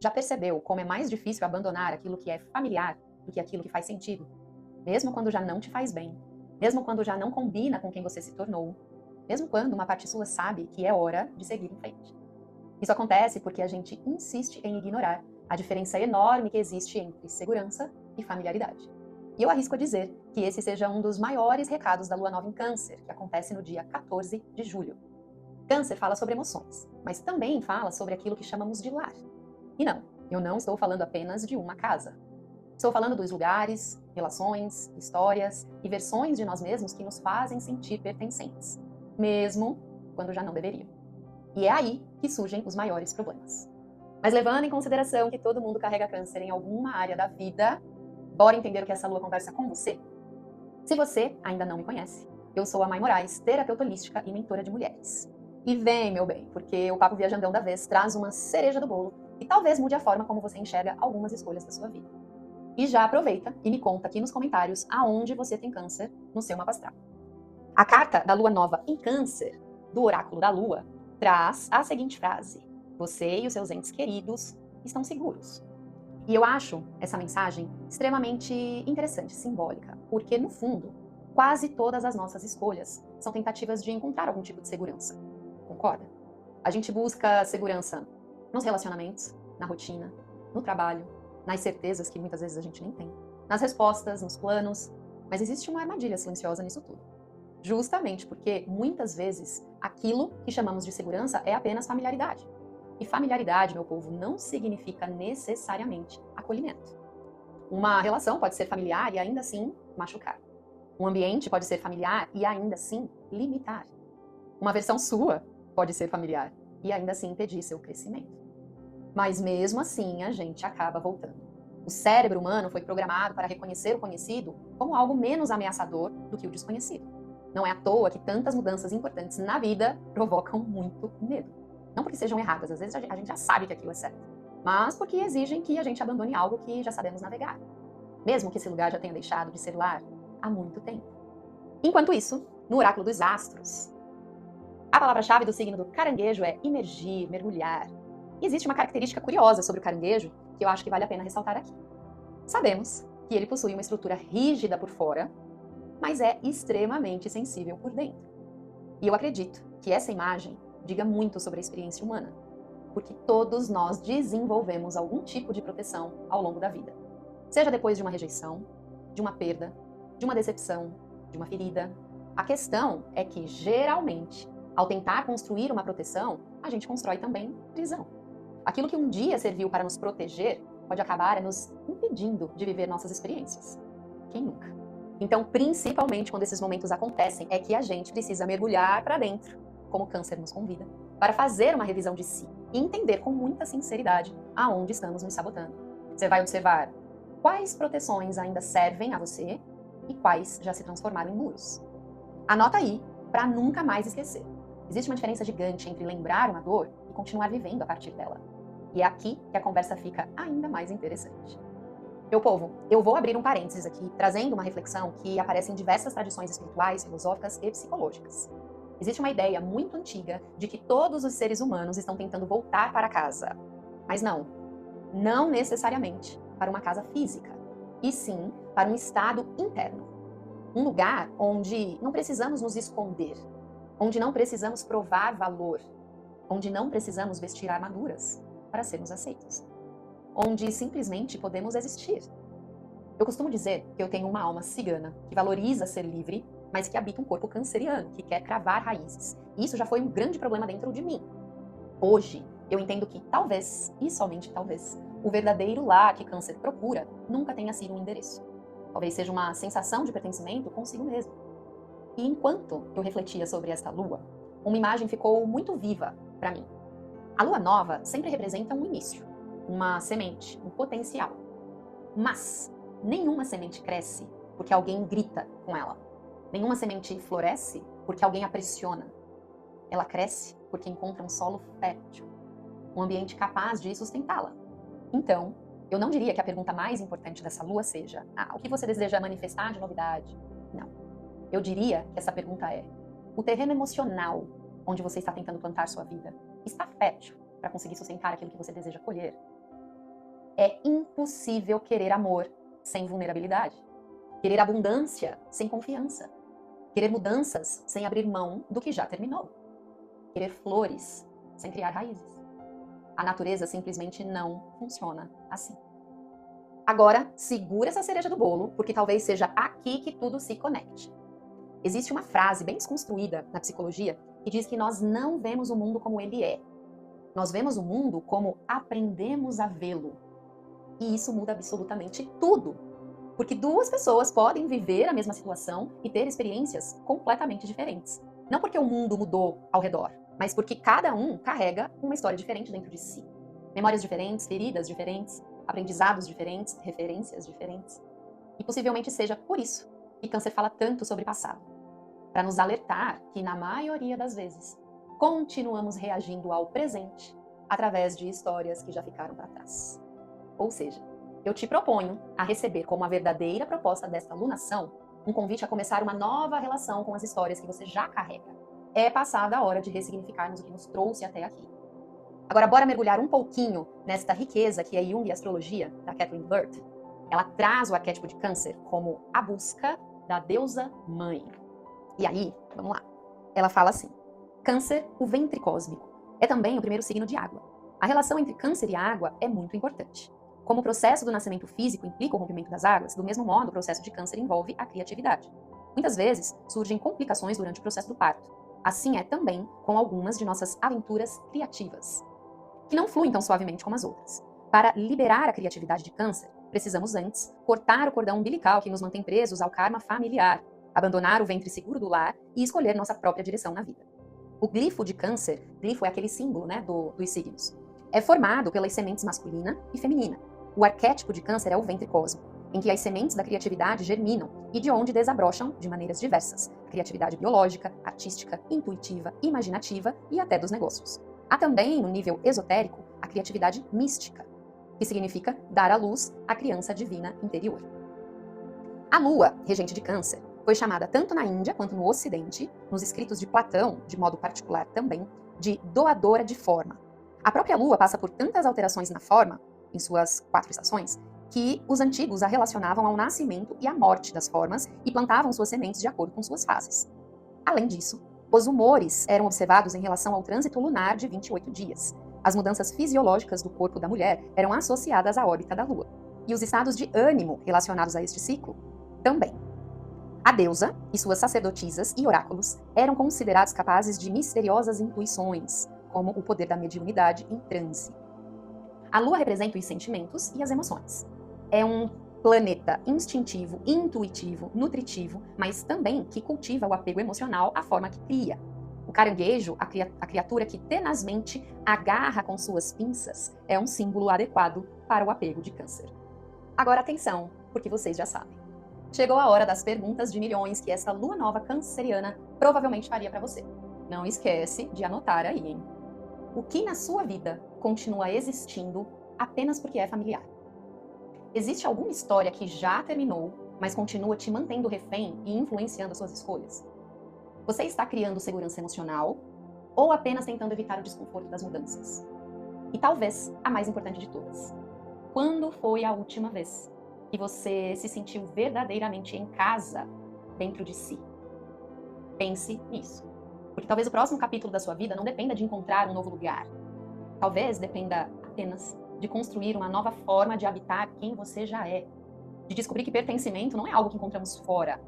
Já percebeu como é mais difícil abandonar aquilo que é familiar do que aquilo que faz sentido? Mesmo quando já não te faz bem, mesmo quando já não combina com quem você se tornou, mesmo quando uma parte sua sabe que é hora de seguir em frente. Isso acontece porque a gente insiste em ignorar a diferença enorme que existe entre segurança e familiaridade. E eu arrisco a dizer que esse seja um dos maiores recados da Lua Nova em Câncer, que acontece no dia 14 de julho. Câncer fala sobre emoções, mas também fala sobre aquilo que chamamos de lar. E não, eu não estou falando apenas de uma casa. Estou falando dos lugares, relações, histórias e versões de nós mesmos que nos fazem sentir pertencentes, mesmo quando já não deveriam. E é aí que surgem os maiores problemas. Mas levando em consideração que todo mundo carrega câncer em alguma área da vida, bora entender o que essa lua conversa com você? Se você ainda não me conhece, eu sou a Mai Moraes, terapeuta holística e mentora de mulheres. E vem, meu bem, porque o Papo Viajandão da vez traz uma cereja do bolo e talvez mude a forma como você enxerga algumas escolhas da sua vida. E já aproveita e me conta aqui nos comentários aonde você tem câncer no seu mapa astral. A carta da lua nova em câncer, do oráculo da lua, traz a seguinte frase: você e os seus entes queridos estão seguros. E eu acho essa mensagem extremamente interessante, simbólica, porque no fundo, quase todas as nossas escolhas são tentativas de encontrar algum tipo de segurança. Concorda? A gente busca segurança nos relacionamentos, na rotina, no trabalho, nas certezas que muitas vezes a gente nem tem, nas respostas, nos planos, mas existe uma armadilha silenciosa nisso tudo. Justamente porque, muitas vezes, aquilo que chamamos de segurança é apenas familiaridade. E familiaridade, meu povo, não significa necessariamente acolhimento. Uma relação pode ser familiar e ainda assim machucar. Um ambiente pode ser familiar e ainda assim limitar. Uma versão sua pode ser familiar e ainda assim impedir seu crescimento. Mas mesmo assim, a gente acaba voltando. O cérebro humano foi programado para reconhecer o conhecido como algo menos ameaçador do que o desconhecido. Não é à toa que tantas mudanças importantes na vida provocam muito medo. Não porque sejam erradas, às vezes a gente já sabe que aquilo é certo, mas porque exigem que a gente abandone algo que já sabemos navegar, mesmo que esse lugar já tenha deixado de ser lar há muito tempo. Enquanto isso, no oráculo dos astros, a palavra-chave do signo do caranguejo é imergir, mergulhar. E existe uma característica curiosa sobre o caranguejo que eu acho que vale a pena ressaltar aqui. Sabemos que ele possui uma estrutura rígida por fora, mas é extremamente sensível por dentro. E eu acredito que essa imagem diga muito sobre a experiência humana, porque todos nós desenvolvemos algum tipo de proteção ao longo da vida. Seja depois de uma rejeição, de uma perda, de uma decepção, de uma ferida. A questão é que, geralmente, ao tentar construir uma proteção, a gente constrói também prisão. Aquilo que um dia serviu para nos proteger pode acabar nos impedindo de viver nossas experiências. Quem nunca? Então, principalmente quando esses momentos acontecem, é que a gente precisa mergulhar para dentro, como o câncer nos convida, para fazer uma revisão de si e entender com muita sinceridade aonde estamos nos sabotando. Você vai observar quais proteções ainda servem a você e quais já se transformaram em muros. Anota aí para nunca mais esquecer. Existe uma diferença gigante entre lembrar uma dor e continuar vivendo a partir dela. E é aqui que a conversa fica ainda mais interessante. Meu povo, eu vou abrir um parênteses aqui, trazendo uma reflexão que aparece em diversas tradições espirituais, filosóficas e psicológicas. Existe uma ideia muito antiga de que todos os seres humanos estão tentando voltar para casa. Mas não necessariamente para uma casa física, e sim para um estado interno. Um lugar onde não precisamos nos esconder, onde não precisamos provar valor, onde não precisamos vestir armaduras para sermos aceitos, onde simplesmente podemos existir. Eu costumo dizer que eu tenho uma alma cigana, que valoriza ser livre, mas que habita um corpo canceriano, que quer cravar raízes. E isso já foi um grande problema dentro de mim. Hoje, eu entendo que talvez, e somente talvez, o verdadeiro lar que câncer procura nunca tenha sido um endereço. Talvez seja uma sensação de pertencimento consigo mesmo. E enquanto eu refletia sobre esta lua, uma imagem ficou muito viva para mim. A lua nova sempre representa um início, uma semente, um potencial. Mas nenhuma semente cresce porque alguém grita com ela. Nenhuma semente floresce porque alguém a pressiona. Ela cresce porque encontra um solo fértil, um ambiente capaz de sustentá-la. Então, eu não diria que a pergunta mais importante dessa lua seja: o que você deseja manifestar de novidade? Não. Eu diria que essa pergunta é: o terreno emocional onde você está tentando plantar sua vida está fértil para conseguir sustentar aquilo que você deseja colher? É impossível querer amor sem vulnerabilidade. Querer abundância sem confiança. Querer mudanças sem abrir mão do que já terminou. Querer flores sem criar raízes. A natureza simplesmente não funciona assim. Agora, segura essa cereja do bolo, porque talvez seja aqui que tudo se conecte. Existe uma frase bem desconstruída na psicologia que diz que nós não vemos o mundo como ele é. Nós vemos o mundo como aprendemos a vê-lo. E isso muda absolutamente tudo. Porque duas pessoas podem viver a mesma situação e ter experiências completamente diferentes. Não porque o mundo mudou ao redor, mas porque cada um carrega uma história diferente dentro de si. Memórias diferentes, feridas diferentes, aprendizados diferentes, referências diferentes. E possivelmente seja por isso que Câncer fala tanto sobre passado. Para nos alertar que, na maioria das vezes, continuamos reagindo ao presente através de histórias que já ficaram para trás. Ou seja, eu te proponho a receber como a verdadeira proposta desta lunação um convite a começar uma nova relação com as histórias que você já carrega. É passada a hora de ressignificarmos o que nos trouxe até aqui. Agora, bora mergulhar um pouquinho nesta riqueza que é Jung e Astrologia, da Kathleen Burt. Ela traz o arquétipo de Câncer como a busca da deusa mãe. E aí, vamos lá. Ela fala assim: Câncer, o ventre cósmico, é também o primeiro signo de água. A relação entre Câncer e água é muito importante. Como o processo do nascimento físico implica o rompimento das águas, do mesmo modo o processo de Câncer envolve a criatividade. Muitas vezes surgem complicações durante o processo do parto. Assim é também com algumas de nossas aventuras criativas, que não fluem tão suavemente como as outras. Para liberar a criatividade de Câncer, precisamos antes cortar o cordão umbilical que nos mantém presos ao karma familiar, abandonar o ventre seguro do lar e escolher nossa própria direção na vida. O glifo de Câncer, glifo é aquele símbolo, dos signos, é formado pelas sementes masculina e feminina. O arquétipo de Câncer é o ventre cósmico, em que as sementes da criatividade germinam e de onde desabrocham de maneiras diversas. A criatividade biológica, artística, intuitiva, imaginativa e até dos negócios. Há também, no nível esotérico, a criatividade mística, que significa dar à luz a criança divina interior. A Lua, regente de Câncer, foi chamada tanto na Índia quanto no Ocidente, nos escritos de Platão, de modo particular também, de doadora de forma. A própria Lua passa por tantas alterações na forma, em suas 4 estações, que os antigos a relacionavam ao nascimento e à morte das formas e plantavam suas sementes de acordo com suas fases. Além disso, os humores eram observados em relação ao trânsito lunar de 28 dias. As mudanças fisiológicas do corpo da mulher eram associadas à órbita da Lua. E os estados de ânimo relacionados a este ciclo também. A deusa e suas sacerdotisas e oráculos eram considerados capazes de misteriosas intuições, como o poder da mediunidade em transe. A Lua representa os sentimentos e as emoções. É um planeta instintivo, intuitivo, nutritivo, mas também que cultiva o apego emocional à forma que cria. O caranguejo, a criatura que tenazmente agarra com suas pinças, é um símbolo adequado para o apego de Câncer. Agora atenção, porque vocês já sabem. Chegou a hora das perguntas de milhões que essa lua nova canceriana provavelmente faria para você. Não esquece de anotar aí, hein? O que na sua vida continua existindo apenas porque é familiar? Existe alguma história que já terminou, mas continua te mantendo refém e influenciando as suas escolhas? Você está criando segurança emocional ou apenas tentando evitar o desconforto das mudanças? E talvez a mais importante de todas: quando foi a última vez que você se sentiu verdadeiramente em casa dentro de si? Pense nisso. Porque talvez o próximo capítulo da sua vida não dependa de encontrar um novo lugar. Talvez dependa apenas de construir uma nova forma de habitar quem você já é. De descobrir que pertencimento não é algo que encontramos fora,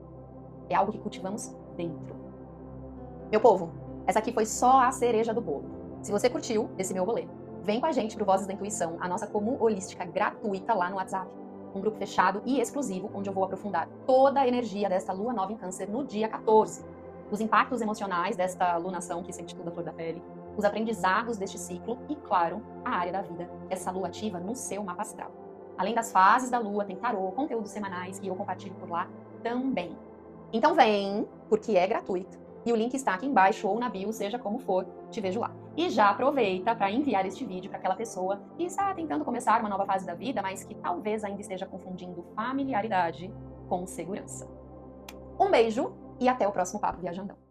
é algo que cultivamos dentro. Meu povo, essa aqui foi só a cereja do bolo. Se você curtiu esse meu rolê, vem com a gente pro Vozes da Intuição, a nossa comum holística gratuita lá no WhatsApp. Um grupo fechado e exclusivo, onde eu vou aprofundar toda a energia desta lua nova em Câncer no dia 14. Os impactos emocionais desta lunação que sente tudo a flor da pele, os aprendizados deste ciclo e, claro, a área da vida que essa lua ativa no seu mapa astral. Além das fases da lua, tem tarô, conteúdos semanais que eu compartilho por lá também. Então vem, porque é gratuito. E o link está aqui embaixo ou na bio, seja como for, te vejo lá. E já aproveita para enviar este vídeo para aquela pessoa que está tentando começar uma nova fase da vida, mas que talvez ainda esteja confundindo familiaridade com segurança. Um beijo e até o próximo Papo Viajandão.